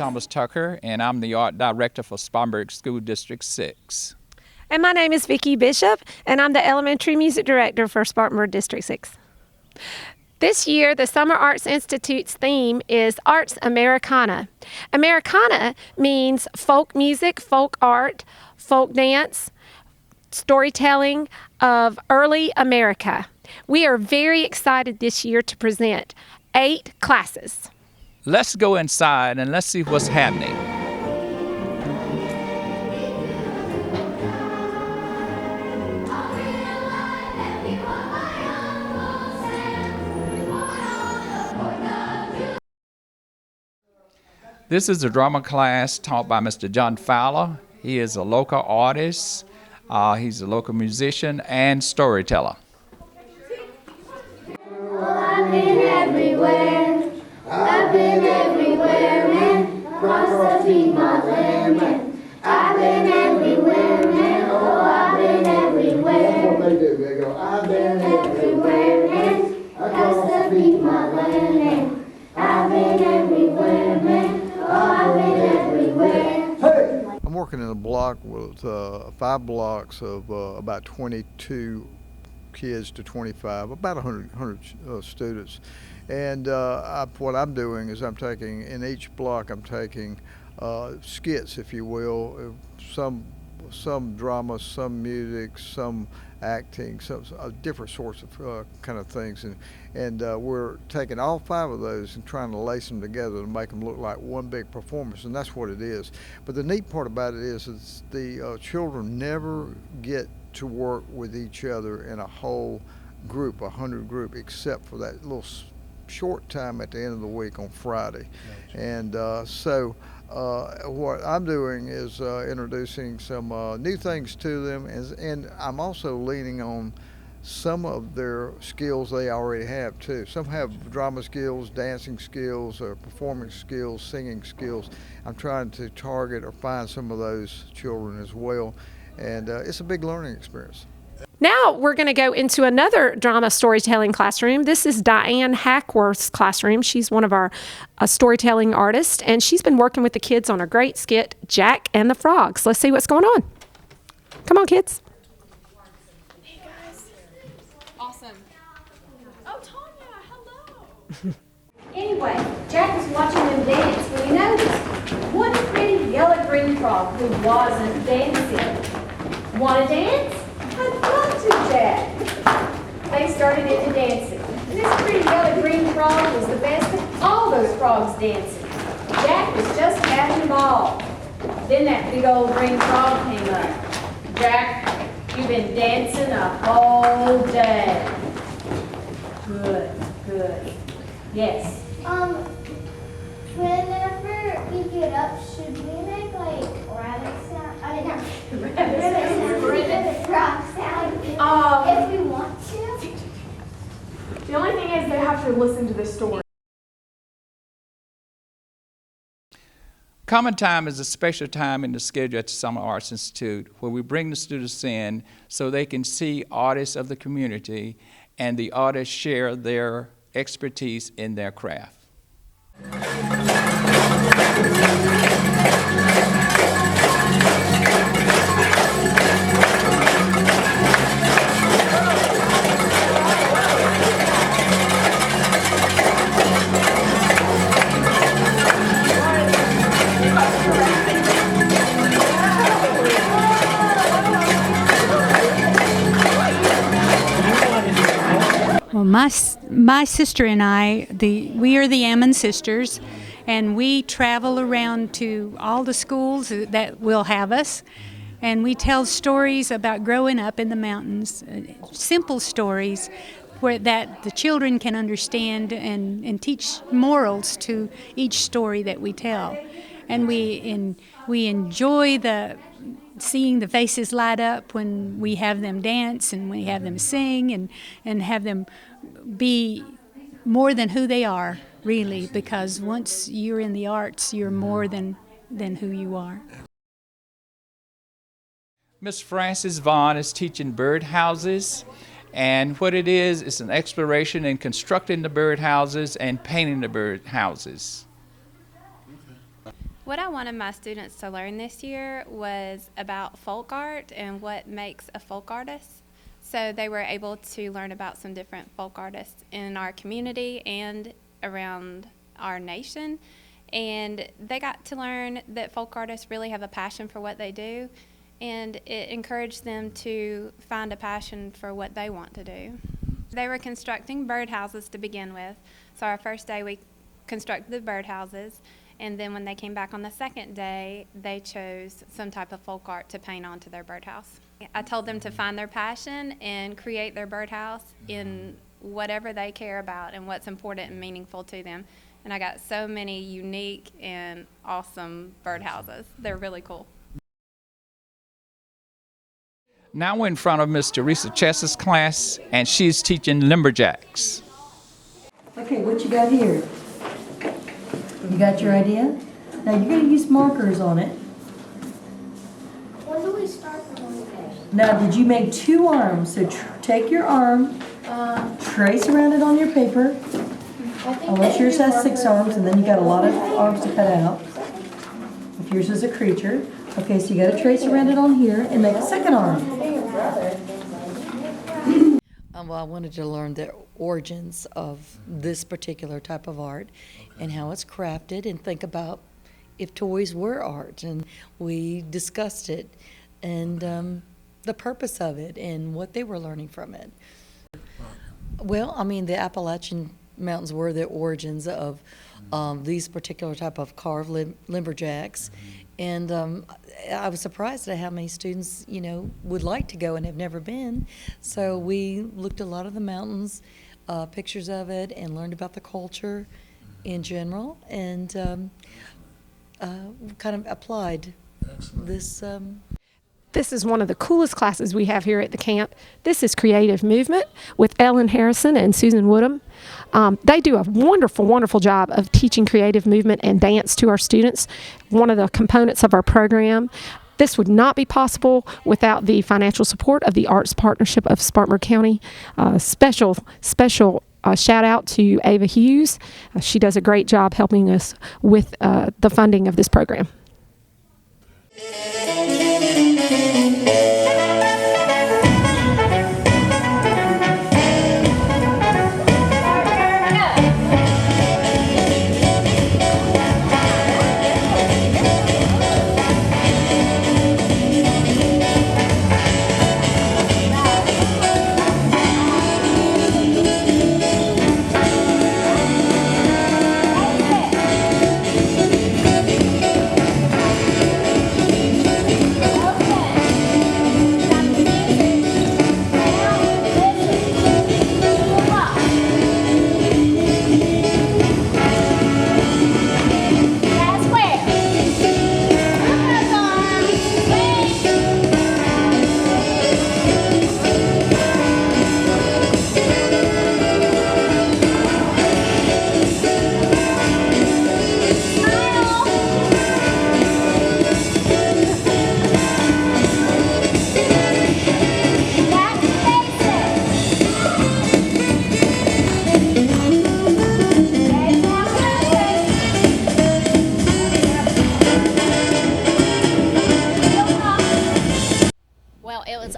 Thomas Tucker, and I'm the art director for Spartanburg School District 6. And my name is Vicki Bishop, and I'm the elementary music director for Spartanburg District 6. This year, the Summer Arts Institute's theme is Arts Americana. Americana means folk music, folk art, folk dance, storytelling of early America. We are very excited this year to present 8 classes. Let's go inside and let's see what's happening. This is a drama class taught by Mr. John Fowler. He is a local artist, he's a local musician and storyteller. I've been everywhere, man, across the feet, my land, man. I've been everywhere, man, oh, I've been everywhere. That's what they do, they go, I've been everywhere, man, across the feet, my land, man. I've been everywhere, man, oh, I've been everywhere. Hey! I'm working in a block with 5 blocks of about 22 kids to 25, about 100 students. And what I'm doing is I'm taking, in each block, I'm taking skits, if you will, some drama, some music, some acting, some different sorts of kind of things. And we're taking all 5 of those and trying to lace them together to make them look like one big performance, and that's what it is. But the neat part about it is the children never get to work with each other in a whole group, 100 group, except for that little short time at the end of the week on Friday. Gotcha. And so what I'm doing is introducing some new things to them, and I'm also leaning on some of their skills they already have too. Some have drama skills, dancing skills, or performing skills, singing skills. I'm trying to target or find some of those children as well, and it's a big learning experience. Now we're going to go into another drama storytelling classroom. This is Diane Hackworth's classroom. She's one of our storytelling artists, and she's been working with the kids on a great skit, Jack and the Frogs. Let's see what's going on. Come on, kids. Hey, guys. Awesome. Oh, Tanya, hello. Anyway, Jack was watching them dance when he noticed one pretty yellow-green frog who wasn't dancing. Want to dance? I'd love to, Jack. They started into dancing. And this pretty yellow-green frog was the best of all those frogs dancing. Jack was just having a ball. Then that big old green frog came up. Jack, you've been dancing a whole day. Good, good. Yes. Whenever we get up, should we make like rabbit sound? I mean, not rabbit frog sound if we want to. The only thing is they have to listen to the story. Common time is a special time in the schedule at the Summer Arts Institute where we bring the students in so they can see artists of the community and the artists share their expertise in their craft. Well, my sister and I, we are the Ammon sisters, and we travel around to all the schools that will have us, and we tell stories about growing up in the mountains, simple stories that the children can understand and teach morals to each story that we tell. And we enjoy seeing the faces light up when we have them dance and we have them sing and have them be more than who they are, really, because once you're in the arts, you're more than who you are. Miss Frances Vaughn is teaching birdhouses, and what it is an exploration in constructing the birdhouses and painting the birdhouses. What I wanted my students to learn this year was about folk art and what makes a folk artist. So they were able to learn about some different folk artists in our community and around our nation. And they got to learn that folk artists really have a passion for what they do, and it encouraged them to find a passion for what they want to do. They were constructing birdhouses to begin with. So our first day we constructed the birdhouses, and then when they came back on the second day, they chose some type of folk art to paint onto their birdhouse. I told them to find their passion and create their birdhouse in whatever they care about and what's important and meaningful to them. And I got so many unique and awesome birdhouses. They're really cool. Now we're in front of Miss Teresa Chess's class, and she's teaching lumberjacks. Okay, what you got here? You got your idea? Now you're going to use markers on it. When do we start the whole day? Now, did you make 2 arms? So take your arm, trace around it on your paper. Unless yours has 6 arms, and then you got a lot of arms to cut out. If yours is a creature. Okay, so you got to trace around it on here and make a second arm. Well, I wanted to learn the origins of this particular type of art and how it's crafted, and think about if toys were art. And we discussed it and the purpose of it and what they were learning from it. Well, I mean, the Appalachian Mountains were the origins of these particular type of carved lumberjacks. And I was surprised at how many students, would like to go and have never been. So we looked at a lot of the mountains, pictures of it, and learned about the culture in general, and kind of applied this. This is one of the coolest classes we have here at the camp. This is Creative Movement with Ellen Harrison and Susan Woodham. They do a wonderful, wonderful job of teaching creative movement and dance to our students, one of the components of our program. This would not be possible without the financial support of the Arts Partnership of Spartanburg County. Special shout out to Ava Hughes. She does a great job helping us with the funding of this program.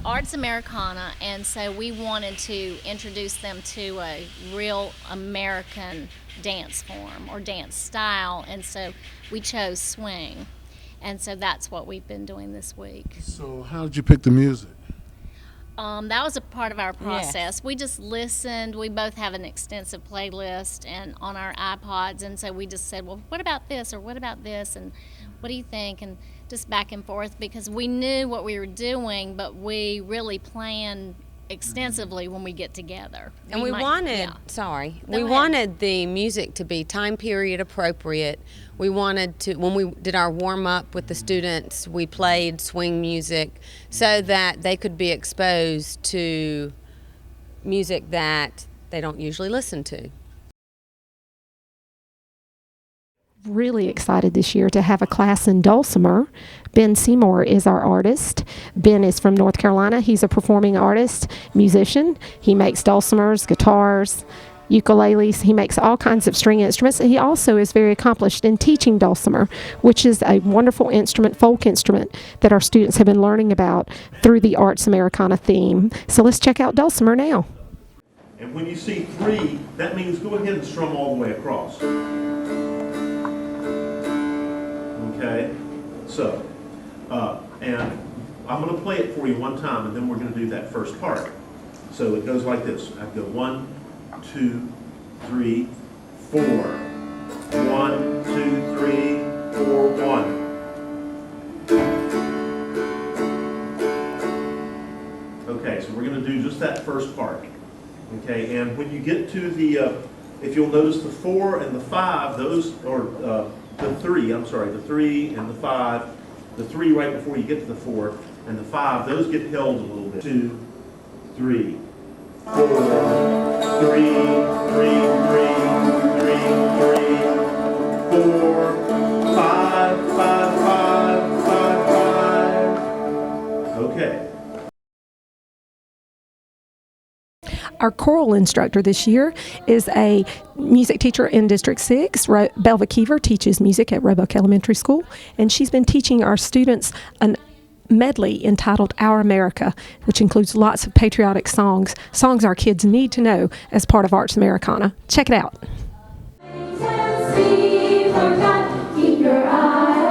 Arts Americana, and so we wanted to introduce them to a real American dance form or dance style, and so we chose swing, and so that's what we've been doing this week. So how did you pick the music? That was a part of our process. We just listened. We both have an extensive playlist and on our iPods, and so we just said, well, what about this, or what about this, and what do you think, and just back and forth, because we knew what we were doing, but we really planned extensively when we get together. And we wanted the music to be time period appropriate. We wanted to, when we did our warm up with the students, we played swing music so that they could be exposed to music that they don't usually listen to. Really excited this year to have a class in dulcimer. Ben Seymour is our artist. Ben is from North Carolina. He's a performing artist, musician. He makes dulcimers, guitars, ukuleles. He makes all kinds of string instruments. He also is very accomplished in teaching dulcimer, which is a wonderful instrument, folk instrument, that our students have been learning about through the Arts Americana theme. So let's check out dulcimer now. And when you see 3, that means go ahead and strum all the way across. Okay? So, and I'm going to play it for you one time, and then we're going to do that first part. So it goes like this. I go 1, 2, 3, 4. 1, 2, 3, 4, 1. Okay, so we're going to do just that first part. Okay, and when you get to the, if you'll notice the 4 and the 5, those, or the 3, I'm sorry, the 3 and the 5, the 3 right before you get to the 4, and the 5, those get held a little bit. 2, 3, 4, 3, 3, 3, 3, 4, 5, 5, 5, 5, 5. Okay. Our choral instructor this year is a music teacher in District 6. Belva Keever teaches music at Roebuck Elementary School, and she's been teaching our students an medley entitled Our America, which includes lots of patriotic songs our kids need to know as part of Arts Americana. Check it out. Keep your eye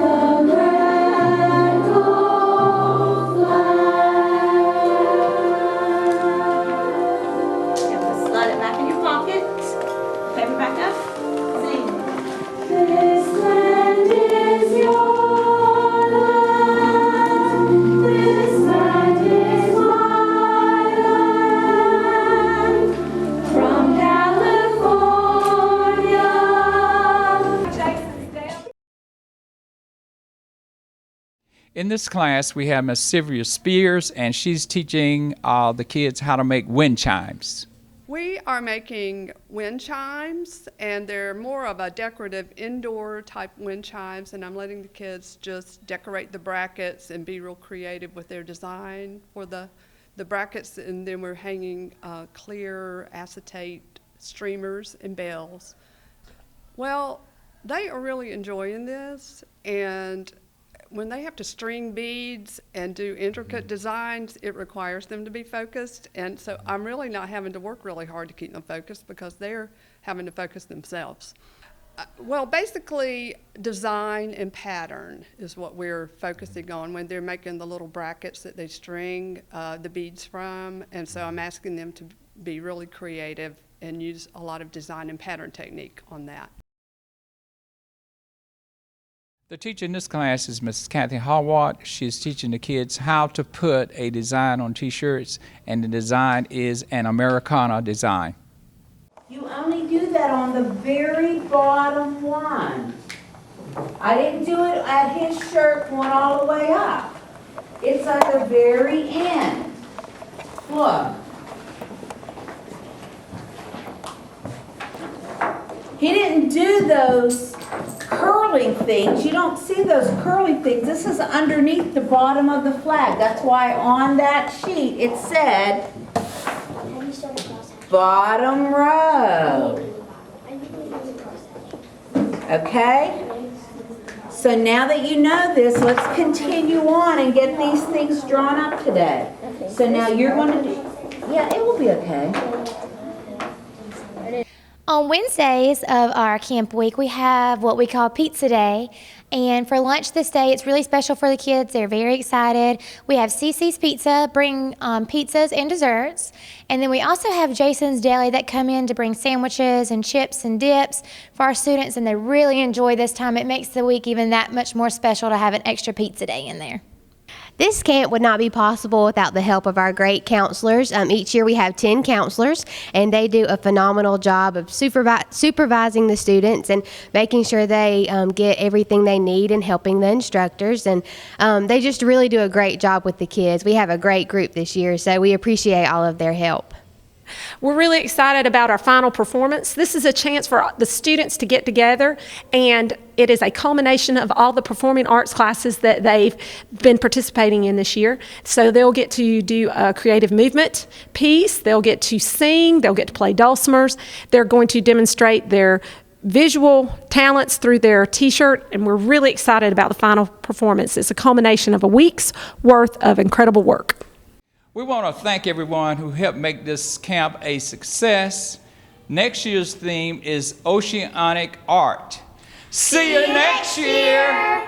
on the red gold flag. Slide it back in your pocket. Paper back up. Sing. This land is your land. This land is my land. From California. In this class, we have Miss Sylvia Spears, and she's teaching the kids how to make wind chimes. We are making wind chimes, and they're more of a decorative indoor type wind chimes, and I'm letting the kids just decorate the brackets and be real creative with their design for the brackets, and then we're hanging clear acetate streamers and bells. Well, they are really enjoying this, and when they have to string beads and do intricate designs, it requires them to be focused. And so I'm really not having to work really hard to keep them focused because they're having to focus themselves. Well, basically, design and pattern is what we're focusing on when they're making the little brackets that they string the beads from. And so I'm asking them to be really creative and use a lot of design and pattern technique on that. The teacher in this class is Mrs. Kathy Hallwatt. She's teaching the kids how to put a design on t-shirts, and the design is an Americana design. You only do that on the very bottom one. I didn't do it at his shirt going all the way up. It's at the very end. Look. He didn't do those curling things. You don't see those curling things. This is underneath the bottom of the flag. That's why on that sheet it said bottom row. Okay? So now that you know this, let's continue on and get these things drawn up today. So now you're going to do, yeah, it will be okay. On Wednesdays of our camp week, we have what we call Pizza Day. And for lunch this day, it's really special for the kids. They're very excited. We have CC's Pizza, bring pizzas and desserts. And then we also have Jason's Deli that come in to bring sandwiches and chips and dips for our students. And they really enjoy this time. It makes the week even that much more special to have an extra pizza day in there. This camp would not be possible without the help of our great counselors. Each year we have 10 counselors, and they do a phenomenal job of supervising the students and making sure they get everything they need and helping the instructors. And they just really do a great job with the kids. We have a great group this year, so we appreciate all of their help. We're really excited about our final performance. This is a chance for the students to get together, and it is a culmination of all the performing arts classes that they've been participating in this year. So they'll get to do a creative movement piece, they'll get to sing, they'll get to play dulcimers, they're going to demonstrate their visual talents through their t-shirt, and we're really excited about the final performance. It's a culmination of a week's worth of incredible work. We want to thank everyone who helped make this camp a success. Next year's theme is Oceanic Art. See you next year!